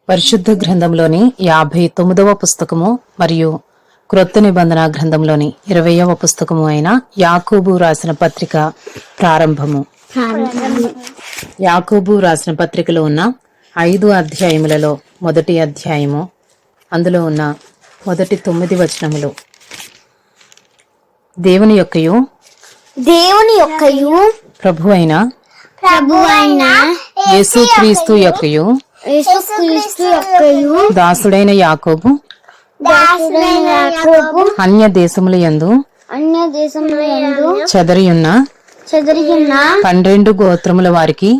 పరిశుద్ధ గ్రంథంలోని 59వ పుస్తకము మరియు క్రొత్త నిబంధన గ్రంథంలోని 20వ పుస్తకము అయిన యాకోబు రాసిన పత్రిక ప్రారంభము. యాకోబు రాసిన పత్రికలో ఉన్న 5 అధ్యాయములలో మొదటి అధ్యాయము, అందులో ఉన్న మొదటి 9 వచనములు. దేవుని యొక్కయు ప్రభు అయిన యేసుక్రీస్తు యొక్కయు దాసుడైన యాకోబు అన్య దేశముల యందు చెదరియున్న 12 గోత్రముల వారికి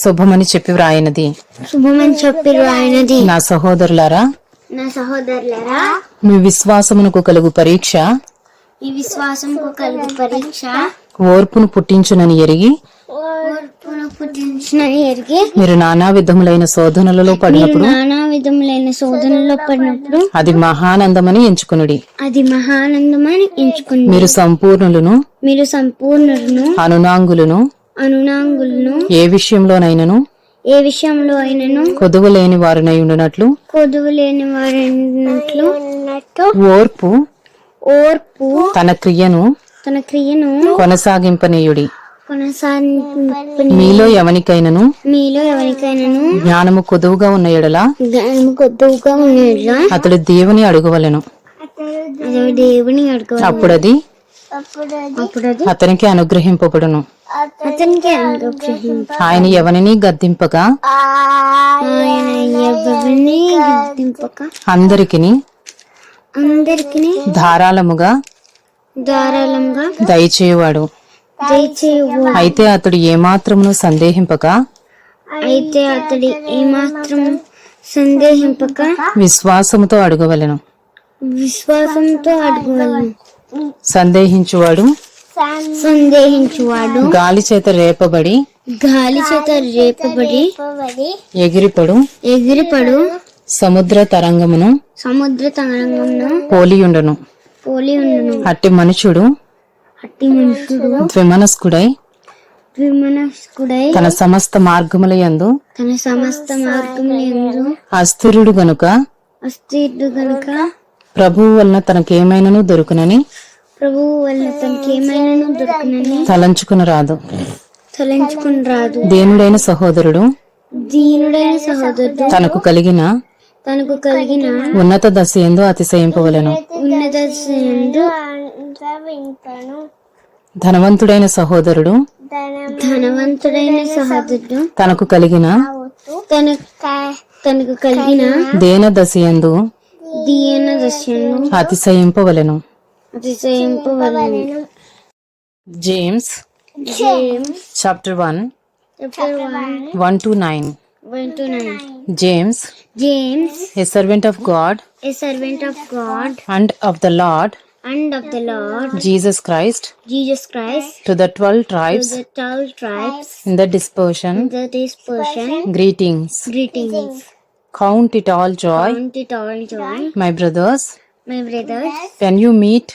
శుభమని చెప్పి వ్రాయినది. నా సహోదరులారా, మీ విశ్వాసమునకు కలుగు పరీక్ష ఓర్పును పుట్టించునని ఎరిగి మీరు నానా విధములైన శోధనలలో పడినప్పుడు అది మహానందమని ఎంచుకునుడి. మీరు సంపూర్ణులను అనునాంగులను ఏ విషయంలోనైనను కొదువు లేని వారినై ఉండునట్లు ఓర్పు తన క్రియను కొనసాగింపనీయుడి. మీలో ఎవనికైనను జ్ఞానము కొదువుగా ఉన్న ఎడల అతడు దేవుని అడుగువలెను, అప్పుడది అతనికి అనుగ్రహింపబడును. ఆయన ఎవరిని గద్దింపగా అందరికిని ధారాళముగా దయచేయువాడు. అయితే అతడు ఏమాత్రమును సందేహింపక విశ్వాసముతో అడగవలెను. సందేహించువాడు గాలి చేత రేపబడి ఎగిరిపడు సముద్ర తరంగమును పోలియుండును. అట్టి మనుషుడు ద్విమనస్కుడై తన సమస్త మార్గముల యందు అస్థిరుడు గనుక ప్రభువు వలన తనకేమైనను దొరుకునని తలంచుకుని రాదు. దీనుడైన సహోదరుడు తనకు కలిగిన ఉన్నత దశ యందు అతిశయింపవలెను. ధనవంతుడైన సహోదరుడు తనకు కలిగిన దేన దశ యందు అతిశయింపవలెను. James chapter 1:1-9. James, a servant of God and of the Lord Jesus Christ, to the 12 tribes in the dispersion, greetings. Count it all joy, my brothers, when you meet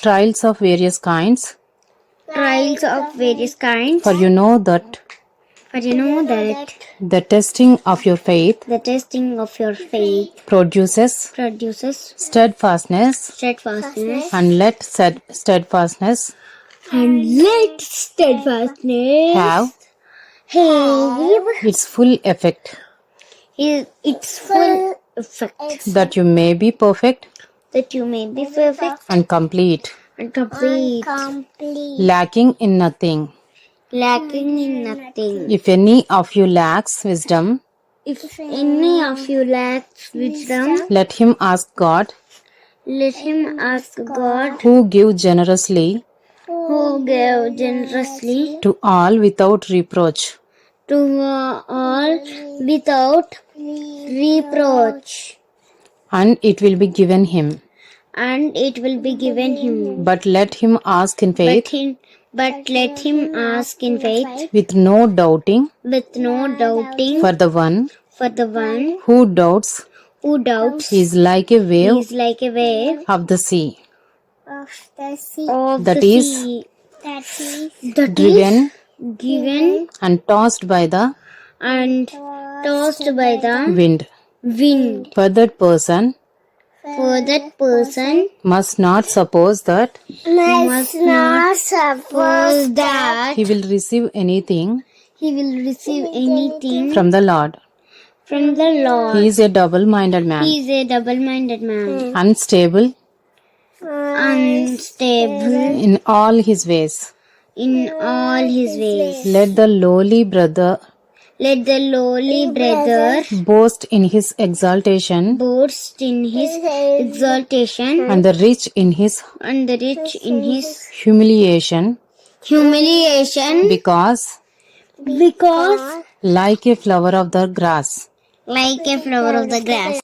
trials of various kinds, for you know that the testing of your faith produces steadfastness, and let steadfastness have its full effect, that you may be perfect and complete, lacking in nothing. If any of you lacks wisdom, let him ask God, who gives generously to all without reproach, and it will be given him. But let him ask in faith, with no doubting. For the one who doubts is like a wave of the sea, that is driven and tossed by the and tossed by the wind. wind. For that person must not suppose that Must not suppose that he will receive anything he will receive anything from the Lord. from the Lord. He is a double-minded man, He is a double-minded man, unstable unstable in all his ways. in all his ways. Let the lowly brother boast in his exaltation, boast in his exaltation, and the rich in his humiliation, because because like a flower of the grass. like a flower of the grass.